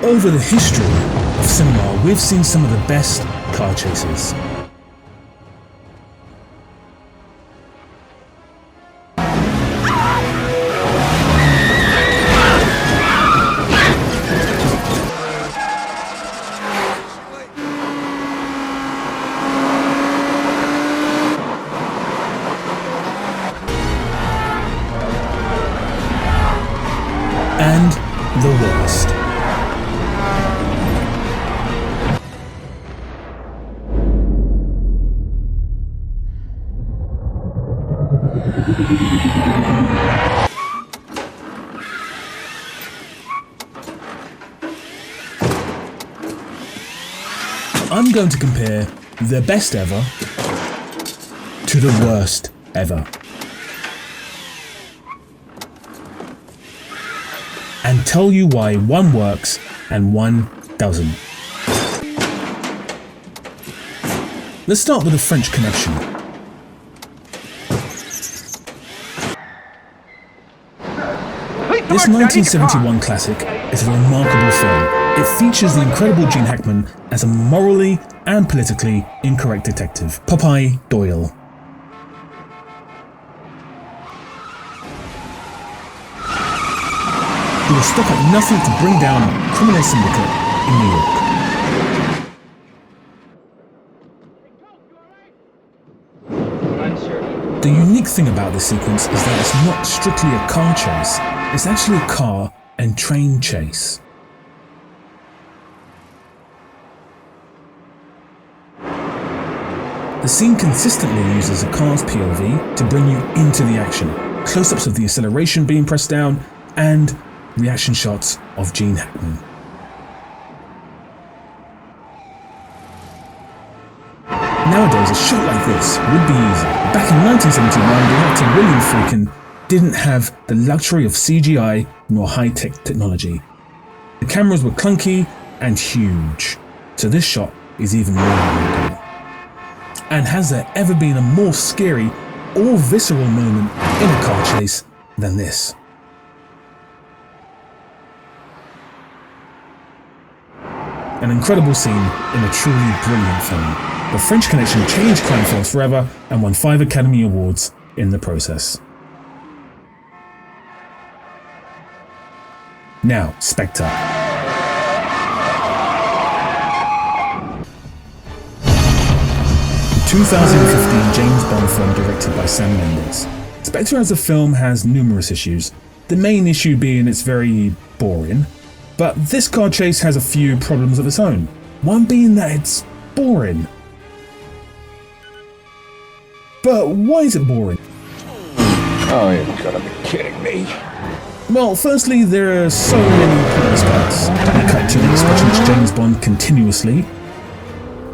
Over the history of cinema, we've seen some of the best car chases. And the worst. I'm going to compare the best ever to the worst ever. And tell you why one works and one doesn't. Let's start with the French Connection. This 1971 classic is a remarkable film. It features the incredible Gene Hackman as a morally and politically incorrect detective, Popeye Doyle. He will stop at nothing to bring down a criminal syndicate in New York. The unique thing about this sequence is that it's not strictly a car chase, it's actually a car and train chase. The scene consistently uses a car's POV to bring you into the action. Close-ups of the acceleration being pressed down and reaction shots of Gene Hackman. Nowadays, a shot like this would be easy. Back in 1971, director William Friedkin didn't have the luxury of CGI nor high-tech technology. The cameras were clunky and huge, so this shot is even more remarkable. And has there ever been a more scary or visceral moment in a car chase than this? An incredible scene in a truly brilliant film. The French Connection changed crime films forever and won 5 Academy Awards in the process. Now, Spectre. The 2015 James Bond film directed by Sam Mendes. Spectre as a film has numerous issues, the main issue being it's very boring. But this car chase has a few problems of its own. One being that it's boring. But why is it boring? Oh, you've got to be kidding me. Well, firstly, there are so many pointless cuts. They cut to the expressionless James Bond continuously.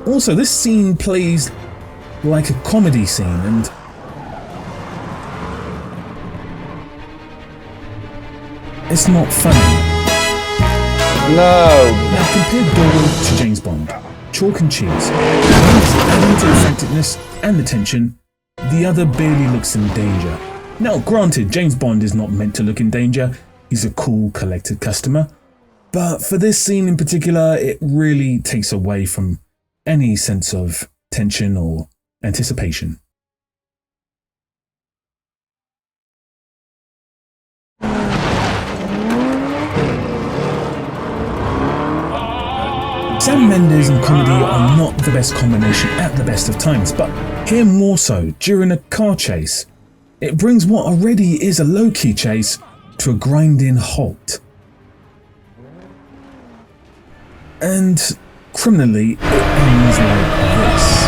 Also, this scene plays like a comedy scene and it's not funny. No! Now compare Doyle to James Bond. Chalk and cheese. One is adding to the effectiveness and the tension, the other barely looks in danger. Now granted, James Bond is not meant to look in danger, he's a cool, collected customer. But for this scene in particular, it really takes away from any sense of tension or anticipation. Sam Mendes and comedy are not the best combination at the best of times, but here more so during a car chase. It brings what already is a low-key chase to a grinding halt. And criminally, it ends like this.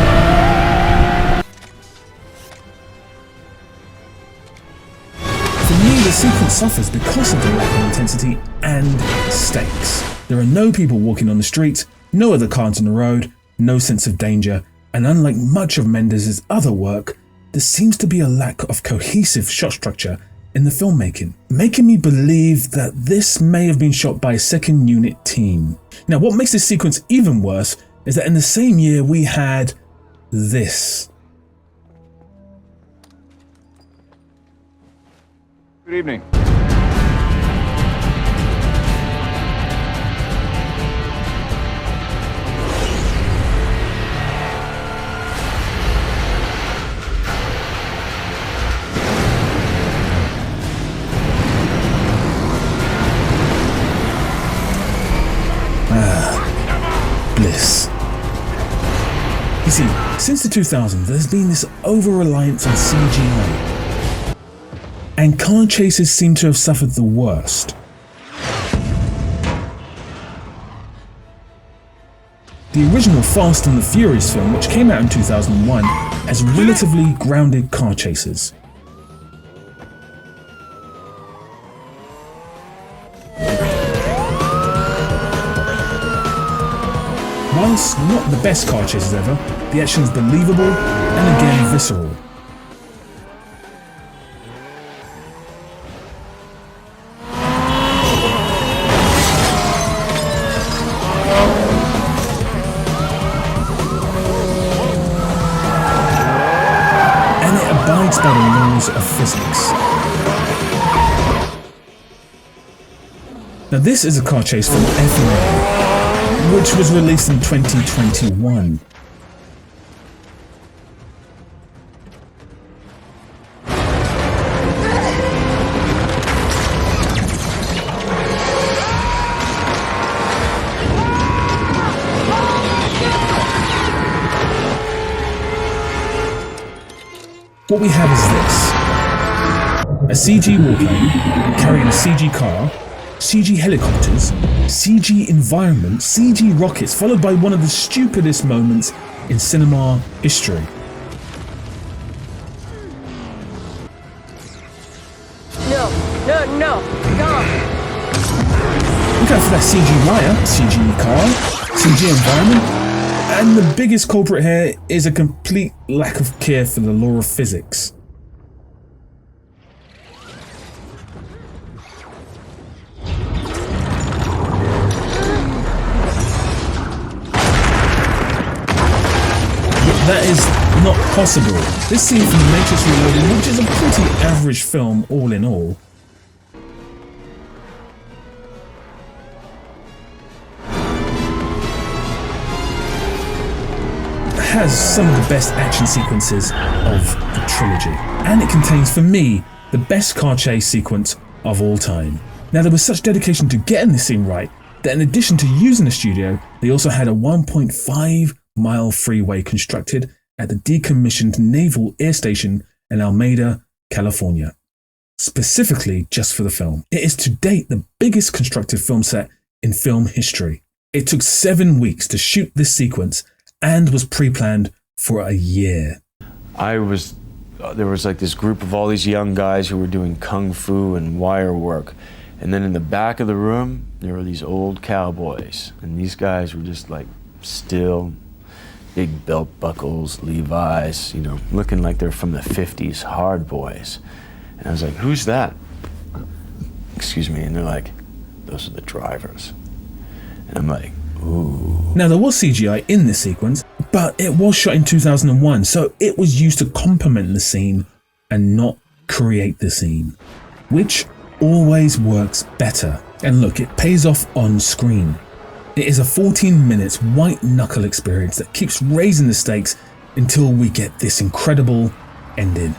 For me, the sequence suffers because of the lack of intensity and stakes. There are no people walking on the streets, no other cars on the road, no sense of danger, and unlike much of Mendes' other work, there seems to be a lack of cohesive shot structure in the filmmaking, making me believe that this may have been shot by a second unit team. Now, what makes this sequence even worse is that in the same year we had this. Good evening. see, since the 2000s, there's been this over-reliance on CGI, and car chases seem to have suffered the worst. The original Fast and the Furious film, which came out in 2001, has relatively grounded car chases. Whilst not the best car chases ever, the action is believable and again visceral. And it abides by the laws of physics. Now this is a car chase from F9, which was released in 2021. What we have is this: a CG warplane carrying a CG car, CG helicopters, CG environment, CG rockets, followed by one of the stupidest moments in cinema history. No, come. Look out for that CG wire, CG car, CG environment, and the biggest culprit here is a complete lack of care for the law of physics. That is not possible. This scene from The Matrix Reloaded, which is a pretty average film all in all, has some of the best action sequences of the trilogy. And it contains, for me, the best car chase sequence of all time. Now, there was such dedication to getting this scene right that in addition to using the studio, they also had a 1.5-mile freeway constructed at the decommissioned Naval Air Station in Alameda, California, specifically just for the film. It is to date the biggest constructed film set in film history. It took 7 weeks to shoot this sequence and was pre-planned for a year. There was like this group of all these young guys who were doing kung fu and wire work. And then in the back of the room, there were these old cowboys. And these guys were just like still, big belt buckles, Levi's, looking like they're from the 50s, hard boys. And I was like, who's that? Excuse me. And they're like, those are the drivers. And I'm like, ooh. Now, there was CGI in this sequence, but it was shot in 2001, so it was used to complement the scene and not create the scene, which always works better. And look, it pays off on screen. It is a 14 minutes white knuckle experience that keeps raising the stakes until we get this incredible ending.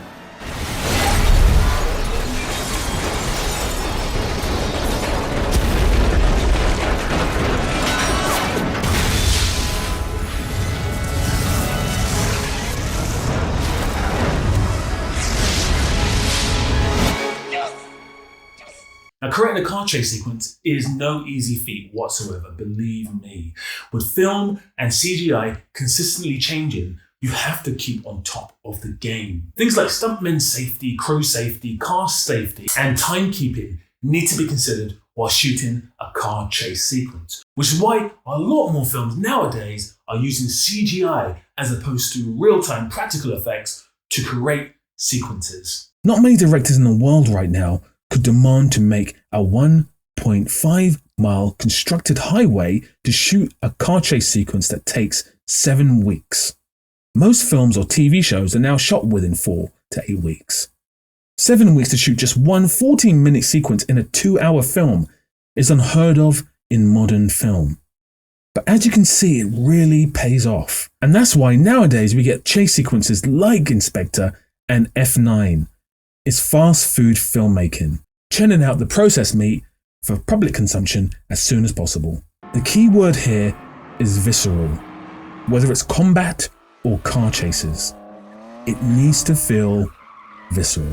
Now, creating a car chase sequence is no easy feat whatsoever, believe me. With film and CGI consistently changing, you have to keep on top of the game. Things like stuntman safety, crew safety, car safety, and timekeeping need to be considered while shooting a car chase sequence, which is why a lot more films nowadays are using CGI as opposed to real-time practical effects to create sequences. Not many directors in the world right now could demand to make a 1.5-mile constructed highway to shoot a car chase sequence that takes 7 weeks. Most films or TV shows are now shot within 4 to 8 weeks. 7 weeks to shoot just one 14-minute sequence in a 2-hour film is unheard of in modern film. But as you can see, it really pays off. And that's why nowadays we get chase sequences like Inspector and F9. It's fast food filmmaking, churning out the processed meat for public consumption as soon as possible. The key word here is visceral. Whether it's combat or car chases. It needs to feel visceral.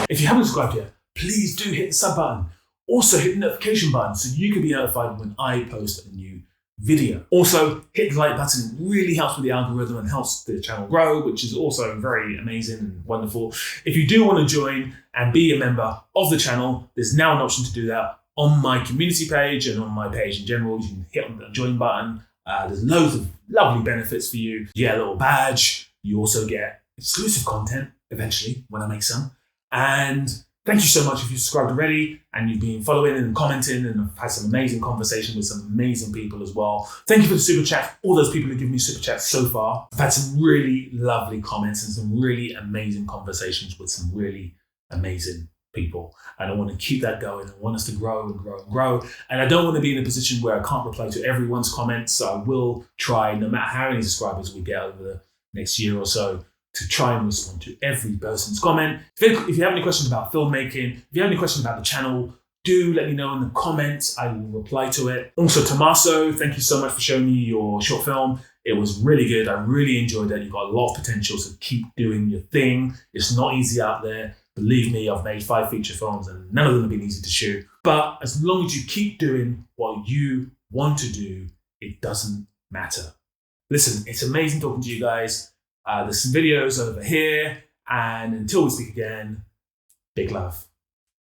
If you haven't subscribed yet, please do hit the sub button. Also hit the notification button so you can be notified when I post a new video. Also hit the like button. It really helps with the algorithm and helps the channel grow, which is also very amazing and wonderful. If you do want to join and be a member of the channel, there's now an option to do that on my community page and on my page in general. You can hit on the join button. There's loads of lovely benefits for you. You get a little badge. You also get exclusive content eventually when I make some. And thank you so much if you've subscribed already and you've been following and commenting, and I've had some amazing conversation with some amazing people as well. Thank you for the super chat. All those people who give me super chats so far. I've had some really lovely comments and some really amazing conversations with some really amazing people. And I want to keep that going. I want us to grow and grow and grow. And I don't want to be in a position where I can't reply to everyone's comments. So I will try, no matter how many subscribers we get over the next year or so, to try and respond to every person's comment. If you have any questions about filmmaking, if you have any questions about the channel, do let me know in the comments. I will reply to it. Also, Tommaso, thank you so much for showing me your short film. It was really good. I really enjoyed it. You've got a lot of potential, so keep doing your thing. It's not easy out there. Believe me, I've made 5 feature films and none of them have been easy to shoot. But as long as you keep doing what you want to do, it doesn't matter. Listen, it's amazing talking to you guys. There's some videos over here, and until we speak again, big love.